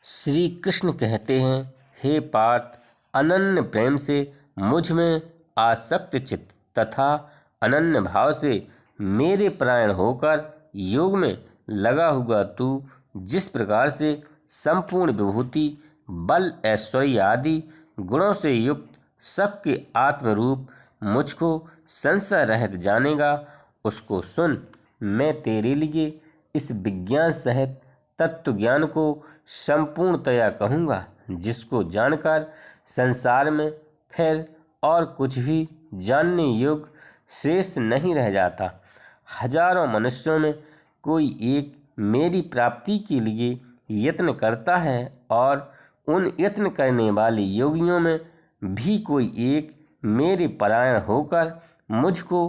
श्री कृष्ण कहते हैं, हे पार्थ, अनन्य प्रेम से मुझ में आसक्त चित्त तथा अनन्य भाव से मेरे परायण होकर योग में लगा हुआ तू जिस प्रकार से संपूर्ण विभूति, बल, ऐश्वर्य आदि गुणों से युक्त सबके आत्मरूप मुझको संशय रहित जानेगा, उसको सुन। मैं तेरे लिए इस विज्ञान सहित तत्व ज्ञान को संपूर्णतया कहूँगा, जिसको जानकर संसार में फिर और कुछ भी जानने योग्य शेष नहीं रह जाता। हजारों मनुष्यों में कोई एक मेरी प्राप्ति के लिए यत्न करता है और उन यत्न करने वाले योगियों में भी कोई एक मेरे परायण होकर मुझको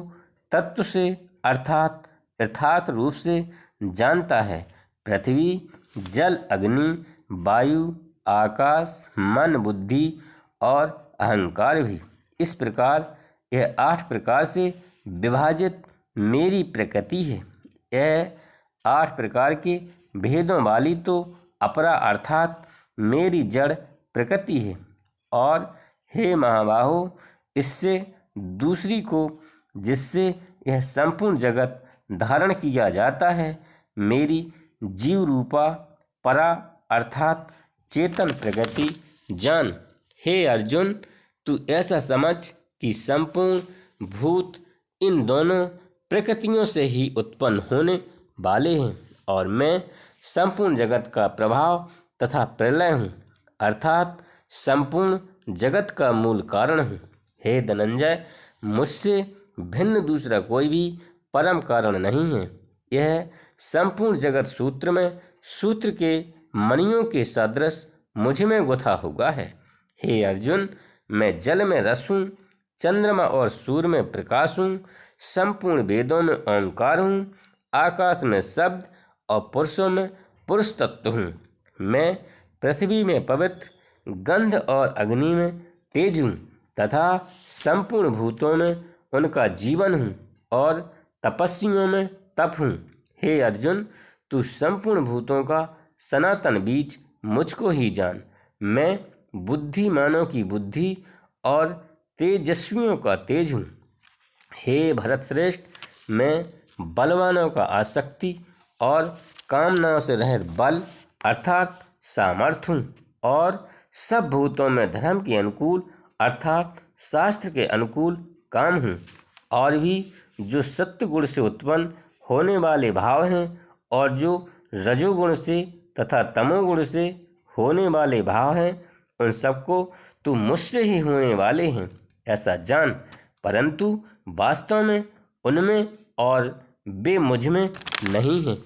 तत्व से अर्थात यथार्थ रूप से जानता है। पृथ्वी, जल, अग्नि, वायु, आकाश, मन, बुद्धि और अहंकार भी इस प्रकार यह 8 प्रकार से विभाजित मेरी प्रकृति है। यह 8 प्रकार के भेदों वाली तो अपरा अर्थात मेरी जड़ प्रकृति है। और हे महाबाहो, इससे दूसरी को जिससे यह संपूर्ण जगत धारण किया जाता है, मेरी जीव रूपा परा अर्थात चेतन प्रकृति जान। हे अर्जुन, तू ऐसा समझ कि संपूर्ण भूत इन दोनों प्रकृतियों से ही उत्पन्न होने वाले हैं और मैं संपूर्ण जगत का प्रभाव तथा प्रलय हूँ, अर्थात संपूर्ण जगत का मूल कारण हूँ। हे धनंजय, मुझसे भिन्न दूसरा कोई भी परम कारण नहीं है। यह संपूर्ण जगत सूत्र में सूत्र के मणियों के सदृश मुझ में गुथा हुआ है। हे अर्जुन, मैं जल में रस हूँ, चंद्रमा और सूर्य में प्रकाश हूँ, संपूर्ण वेदों में ओंकार हूँ, आकाश में शब्द और पुरुषों में पुरुष तत्व हूँ। मैं पृथ्वी में पवित्र, गंध और अग्नि में तेज हूँ तथा संपूर्ण भूतों में उनका जीवन हूँ और तपस्वियों में तप हूँ। हे अर्जुन, तू संपूर्ण भूतों का सनातन बीज मुझको ही जान। मैं बुद्धिमानों की बुद्धि और तेजस्वियों का तेज हूँ। हे भरत श्रेष्ठ, मैं बलवानों का आसक्ति और कामनाओं से रहित बल अर्थात सामर्थ्य हूँ और सब भूतों में धर्म के अनुकूल अर्थात शास्त्र के अनुकूल काम हूँ। और भी जो सत्य गुण से उत्पन्न होने वाले भाव हैं और जो रजोगुण से तथा तमोगुण से होने वाले भाव हैं, उन सबको तू मुझसे ही होने वाले हैं ऐसा जान, परंतु वास्तव में उनमें और वे मुझ में नहीं हैं।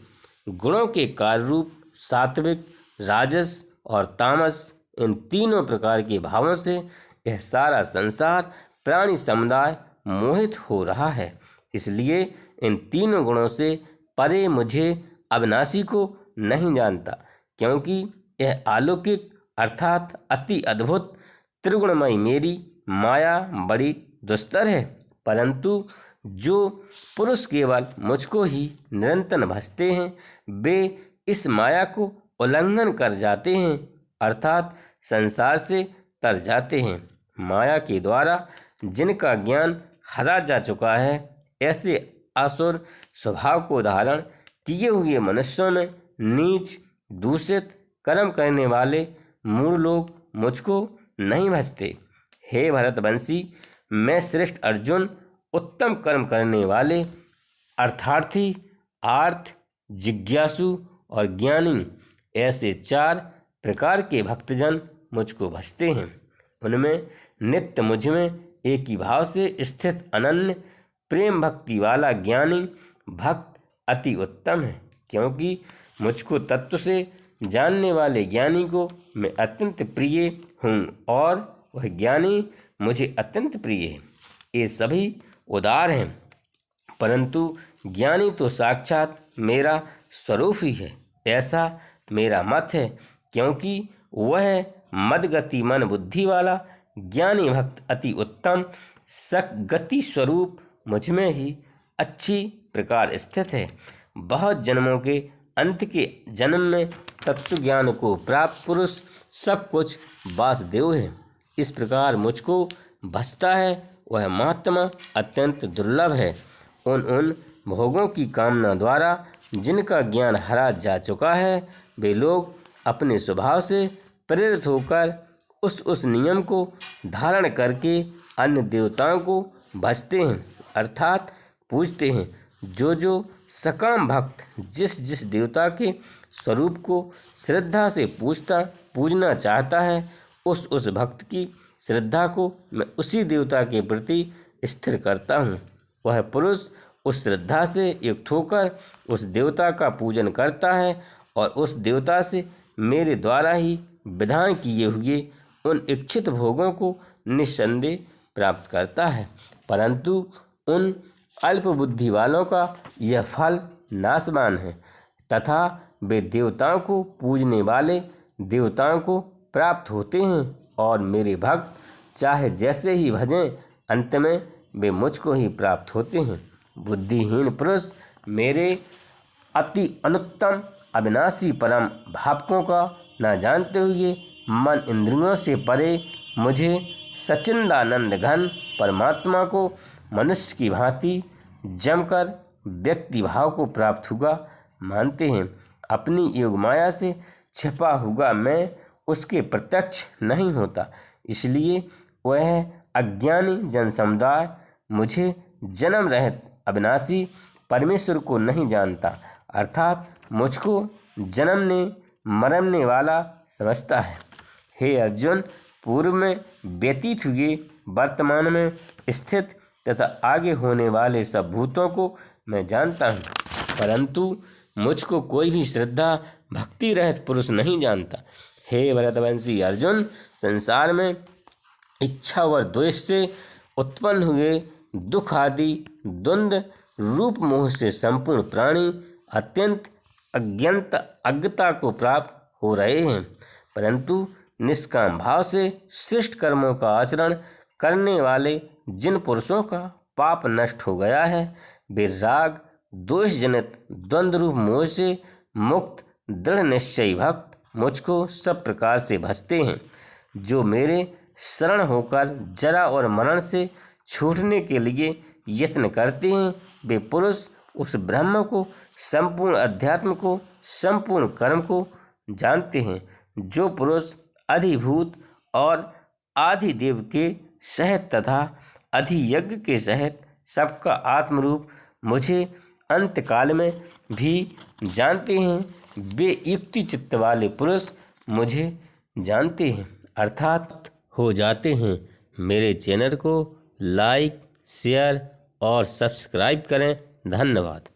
गुणों के कार्य रूप सात्विक, राजस और तामस, इन तीनों प्रकार के भावों से यह सारा संसार प्राणी समुदाय मोहित हो रहा है। इसलिए इन तीनों गुणों से परे मुझे अविनाशी को नहीं जानता, क्योंकि यह अलौकिक अर्थात अति अद्भुत त्रिगुणमयी मेरी माया बड़ी दुस्तर है। परंतु जो पुरुष केवल मुझको ही निरंतर भजते हैं, वे इस माया को उल्लंघन कर जाते हैं अर्थात संसार से तर जाते हैं। माया के द्वारा जिनका ज्ञान हरा जा चुका है, ऐसे असुर स्वभाव को धारण किए हुए मनुष्यों में नीच दूषित कर्म करने वाले मूढ़ लोग मुझको नहीं भजते। हे भरतवंशी, मैं श्रेष्ठ अर्जुन उत्तम कर्म करने वाले अर्थार्थी, आर्थ, जिज्ञासु और ज्ञानी, ऐसे 4 प्रकार के भक्तजन मुझको भजते हैं। उनमें नित्य मुझ में एक ही भाव से स्थित अनन्य प्रेम भक्ति वाला ज्ञानी भक्त अति उत्तम है, क्योंकि मुझको तत्व से जानने वाले ज्ञानी को मैं अत्यंत प्रिय हूँ और वह ज्ञानी मुझे अत्यंत प्रिय है। ये सभी उदार हैं, परंतु ज्ञानी तो साक्षात मेरा स्वरूप ही है, ऐसा मेरा मत है, क्योंकि वह मदगति मन बुद्धि वाला ज्ञानी भक्त अति उत्तम सगति स्वरूप मुझ में ही अच्छी प्रकार स्थित है। बहुत जन्मों के अंत के जन्म में तत्व ज्ञान को प्राप्त पुरुष सब कुछ वासुदेव है। इस प्रकार मुझको भजता है वह महात्मा अत्यंत दुर्लभ है। उन भोगों की कामना द्वारा जिनका ज्ञान हरा जा चुका है वे लोग अपने स्वभाव से प्रेरित होकर उस नियम को धारण करके अन्य देवताओं को भजते हैं अर्थात पूजते हैं। जो सकाम भक्त जिस देवता के स्वरूप को श्रद्धा से पूजना चाहता है उस भक्त की श्रद्धा को मैं उसी देवता के प्रति स्थिर करता हूँ। वह पुरुष उस श्रद्धा से युक्त होकर उस देवता का पूजन करता है और उस देवता से मेरे द्वारा ही विधान किए हुए उन इच्छित भोगों को निस्संदेह प्राप्त करता है। परंतु उन अल्प बुद्धि वालों का यह फल नाशवान है तथा वे देवताओं को पूजने वाले देवताओं को प्राप्त होते हैं और मेरे भक्त चाहे जैसे ही भजें अंत में वे मुझको ही प्राप्त होते हैं। बुद्धिहीन पुरुष मेरे अति अनुत्तम अविनाशी परम भावकों का न जानते हुए मन इंद्रियों से परे मुझे सच्चिदानंद घन परमात्मा को मनुष्य की भांति जमकर व्यक्ति भाव को प्राप्त हुआ मानते हैं। अपनी योग माया से छिपा हुआ मैं उसके प्रत्यक्ष नहीं होता, इसलिए वह अज्ञानी जन समुदाय मुझे जन्म रहित अविनाशी परमेश्वर को नहीं जानता अर्थात मुझको जन्मने मरने वाला समझता है। हे अर्जुन, पूर्व में व्यतीत हुए वर्तमान में स्थित तथा आगे होने वाले सब भूतों को मैं जानता हूँ, परंतु मुझको कोई भी श्रद्धा भक्ति रहित पुरुष नहीं जानता। हे भरतवंशी अर्जुन, संसार में इच्छा व द्वेष से उत्पन्न हुए दुख आदि द्वंद्व रूप मोह से संपूर्ण प्राणी अत्यंत अज्ञता को प्राप्त हो रहे हैं, परंतु निष्काम भाव से श्रेष्ठ कर्मों का आचरण करने वाले जिन पुरुषों का पाप नष्ट हो गया है वे राग द्वेष जनित द्वंद्व रूप मोह से मुक्त दृढ़ निश्चयी भक्त मुझको सब प्रकार से भजते हैं। जो मेरे शरण होकर जरा और मरण से छूटने के लिए यत्न करते हैं वे पुरुष उस ब्रह्म को, संपूर्ण अध्यात्म को, संपूर्ण कर्म को जानते हैं। जो पुरुष अधिभूत और आधिदेव के सहित तथा अधियज्ञ के सहित सबका आत्मरूप मुझे अंतकाल में भी जानते हैं वे युक्ति चित्त वाले पुरुष मुझे जानते हैं अर्थात हो जाते हैं। मेरे चैनल को लाइक, शेयर और सब्सक्राइब करें। धन्यवाद।